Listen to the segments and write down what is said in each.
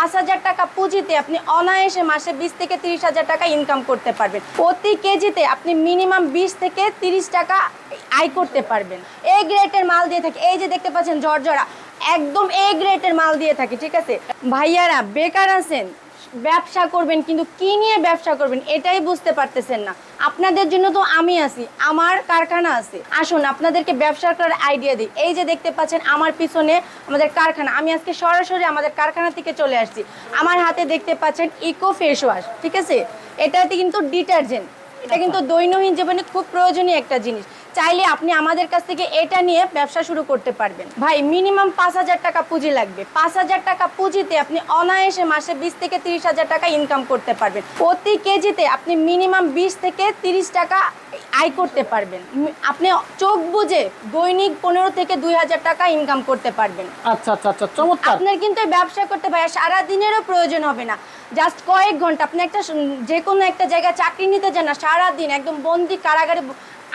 5,000 টাকা পুঁজিতে আপনি অনায়াসে মাসে 20 থেকে 30,000 টাকা ইনকাম করতে পারবেন। প্রতি কেজিতে আপনি মিনিমাম 20 থেকে 30 টাকা আয় করতে পারবেন। এ গ্রেডের মাল দিয়ে থাকি, এই যে দেখতে পাচ্ছেন ঝরঝরা, একদম এ গ্রেডের মাল দিয়ে থাকি, ঠিক আছে। ভাইয়ারা বেকার আছেন, ব্যবসা করবেন কিন্তু কি নিয়ে ব্যবসা করবেন এটাই বুঝতে পারতেছেন না। আপনাদের জন্য তো আমি আছি, আমার কারখানা আছে। আসুন আপনাদেরকে ব্যবসা করার আইডিয়া দিই। এই যে দেখতে পাচ্ছেন আমার পিছনে আমাদের কারখানা, আমি আজকে সরাসরি আমাদের কারখানা থেকে চলে আসছি। আমার হাতে দেখতে পাচ্ছেন ইকো ফেস ওয়াশ, ঠিক আছে। এটাতে কিন্তু ডিটারজেন্ট, এটা কিন্তু দৈনন্দিন জীবনে খুব প্রয়োজনীয় একটা জিনিস। চাইলে আপনি আমাদের কাছ থেকে এটা নিয়ে ব্যবসা শুরু করতে পারবেন। ভাই মিনিমাম 5,000 টাকা পুঁজি লাগবে। 5,000 টাকা পুঁজিতে আপনি অনায়াসে মাসে 20 থেকে 30,000 টাকা ইনকাম করতে পারবেন। প্রতি কেজিতে আপনি মিনিমাম 20 থেকে 30 টাকা আয় করতে পারবেন। আপনি চোখ বুঝে দৈনিক 15 থেকে 2,000 টাকা ইনকাম করতে পারবেন। আচ্ছা আচ্ছা আচ্ছা, চমৎকার। আপনার কিন্তু ব্যবসা করতে ভাই সারা দিনেরও প্রয়োজন হবে না, জাস্ট কয়েক ঘন্টা। আপনি একটা যে কোনো একটা জায়গায় চাকরি নিতে যান না, সারাদিন একদম বন্দি কারাগারে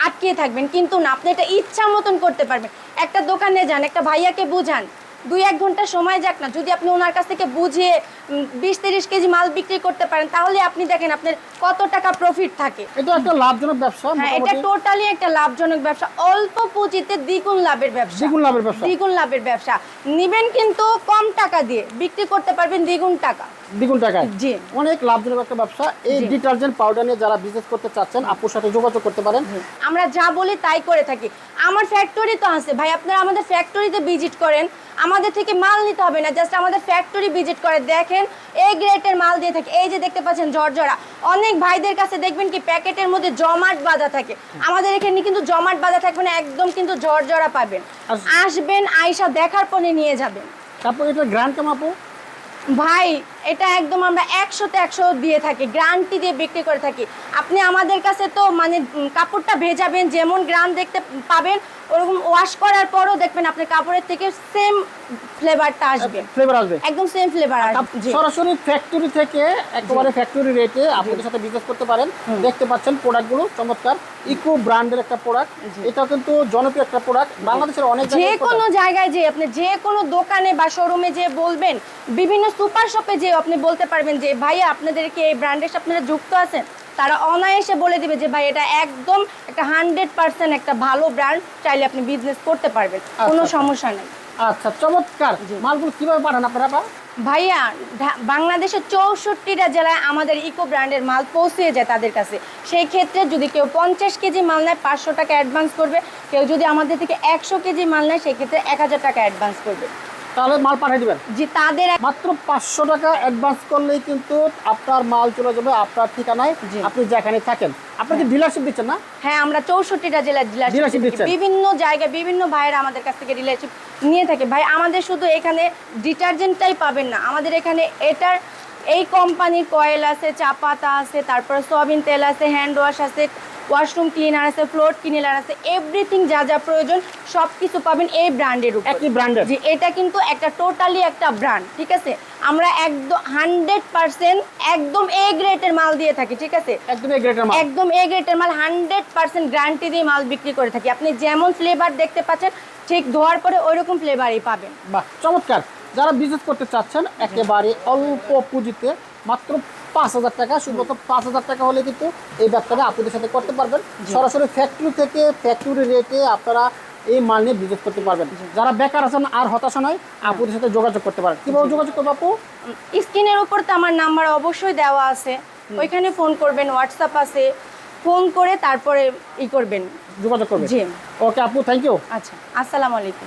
আটকে থাকবেন, কিন্তু না, আপনি এটা ইচ্ছা মতন করতে পারবেন। একটা দোকানে যান, একটা ভাইয়াকে বুঝান, 2-1 ঘন্টা সময় যাক না, যদি আপনি ওনার কাছ থেকে বুঝিয়ে 20-30 কেজি মাল বিক্রি করতে পারেন, তাহলে আপনি দেখেন আপনার কত টাকা প্রফিট থাকে। এটা একটা লাভজনক ব্যবসা। হ্যাঁ, এটা টোটালি একটা লাভজনক ব্যবসা। অল্প পুঁজিতে দ্বিগুণ লাভের ব্যবসা। দ্বিগুণ লাভের ব্যবসা। দ্বিগুণ লাভের ব্যবসা। নিবেন কিন্তু কম টাকা দিয়ে, বিক্রি করতে পারবেন দ্বিগুণ টাকা। দ্বিগুণ টাকায়। জি, অনেক লাভজনক একটা ব্যবসা। এই ডিটারজেন্ট পাউডার নিয়ে যারা বিজনেস করতে চাচ্ছেন আপুর সাথে যোগাযোগ করতে পারেন। আমরা যা বলি তাই করে থাকি। আমার ফ্যাক্টরি তো আছে ভাই, আপনারা আমাদের ফ্যাক্টরিতে ভিজিট করেন, আমাদের থেকে মাল নিতে হবে না, জাস্ট আমাদের ফ্যাক্টরি ভিজিট করে দেখেন। এই গ্রেডের মাল দিয়ে থাকে, এই যে দেখতে পাচ্ছেন ঝরঝরা। অনেক ভাইদের কাছে দেখবেন কি প্যাকেটের মধ্যে জমাট বাঁধা থাকে, আমাদের এখানে কিন্তু জমাট বাঁধা থাকবে না, একদম কিন্তু ঝরঝরা পাবেন। আসবেন, আয়সা দেখার পরে নিয়ে যাবেন। তারপর এটা গ্রান্ড কেমন আপু? ভাই এটা একদম আমরা 100-তে 100 দিয়ে থাকি, গ্যারান্টি দিয়ে বিক্রি করে থাকি। আপনি আমাদের কাছে তো মানে কাপড়টা ভেজাবেন, যেমন গ্রাম দেখতে পাবেন, ওরকম ওয়াশ করার পরও দেখবেন আপনার কাপড়ের থেকে সেম ফ্লেভারটা আসবে। ফ্লেভার আসবে, একদম সেম ফ্লেভার আসবে। সরাসরি ফ্যাক্টরি থেকে একেবারে ফ্যাক্টরি রেটে আপনাদের সাথে বিজনেস করতে পারেন। দেখতে পাচ্ছেন প্রোডাক্টগুলো চমৎকার, ইকো ব্র্যান্ডের একটা প্রোডাক্ট। এটা কিন্তু জনপ্রিয় একটা প্রোডাক্ট, বাংলাদেশের অনেক যে কোনো জায়গায় যে আপনি যে কোনো দোকানে বা শোরুমে যে বলবেন, বিভিন্ন সুপার শপে যে আপনি বলতে পারবেন যে ভাইয়া আপনাদেরকে এই ব্র্যান্ডের সাথে আপনারা যুক্ত আছেন, তারা অনায়াসে বলে দিবে যে ভাই এটা একদম একটা 100% একটা ভালো ব্র্যান্ড, চাইলে আপনি বিজনেস করতে পারবেন, কোনো সমস্যা নেই। আচ্ছা, চমৎকার। মালগুলো কিভাবে পাঠান আপনারা? ভাইয়া বাংলাদেশের 64টা জেলায় আমাদের ইকো ব্র্যান্ডের মাল পৌঁছে যায় তাদের কাছে। সেই ক্ষেত্রে যদি কেউ 50 কেজি মাল নেয় 500 টাকা অ্যাডভান্স করবে, কেউ যদি আমাদের থেকে 100 কেজি মাল নেয় সেক্ষেত্রে 1000 টাকা অ্যাডভান্স করবে। তাহলে মাল পাঠিয়ে দিবেন। জি, তাদের মাত্র 500 টাকা অ্যাডভান্স করলেই কিন্তু আপনার মাল চলে যাবে আপনার ঠিকানায়, আপনি যেখানে থাকেন। আপনাকে ডিলারশিপ দিচ্ছেন না? হ্যাঁ, আমরা 64টা জেলায় ডিলারশিপ দিচ্ছি। বিভিন্ন জায়গায় বিভিন্ন ভাইয়েরা আমাদের কাছ থেকে ডিলারশিপ নিয়ে থাকে। ভাই আমাদের শুধু এখানে ডিটারজেন্টটাই পাবেন না, আমাদের এখানে এটার এই কোম্পানির কয়েল আছে, চা পাতা আছে, তারপর সয়াবিন তেল আছে, হ্যান্ড ওয়াশ আছে, ওয়াশরুম ক্লিনার আছে, ফ্লোর ক্লিনার আছে, এভরিথিং যা যা প্রয়োজন সব কিছু পাবেন এই ব্র্যান্ডের উপর। একই ব্র্যান্ডের। জি, এটা কিন্তু একটা টোটালি একটা ব্র্যান্ড, ঠিক আছে। আমরা একদম 100% একদম এ গ্রেডের মাল দিয়ে থাকি, ঠিক আছে। একদম এ গ্রেডের মাল, একদম এ গ্রেডের মাল 100% গ্যারান্টি দিয়ে মাল বিক্রি করে থাকি। আপনি যেমন ফ্লেভার দেখতে পাচ্ছেন ঠিক ধোয়ার পরে ওইরকম ফ্লেভারই পাবেন। বাহ, চমৎকার। যারা বিজনেস করতে চাচ্ছেন একেবারে অল্প পুঁজিতে মাত্র 5,000 টাকা, শুধুমাত্র 5,000 টাকা হলে কিন্তু এই ব্যবসাটা আপনাদের সাথে করতে পারবেন। সরাসরি ফ্যাক্টরি থেকে ফ্যাক্টরি রেটে আপনারা এই মাল নিয়ে বিজনেস করতে পারবেন। যারা বেকার আছেন আর হতাশা নয়, আপনাদের সাথে যোগাযোগ করতে পারেন। কিভাবে যোগাযোগ করবো আপু? স্ক্রিনের উপর তো আমার নাম্বার অবশ্যই দেওয়া আছে, ওইখানে ফোন করবেন, হোয়াটসঅ্যাপ আছে, ফোন করে তারপরে করবেন, যোগাযোগ করবেন। জি। ওকে আপু, থ্যাংক ইউ। আচ্ছা, আসসালামু আলাইকুম।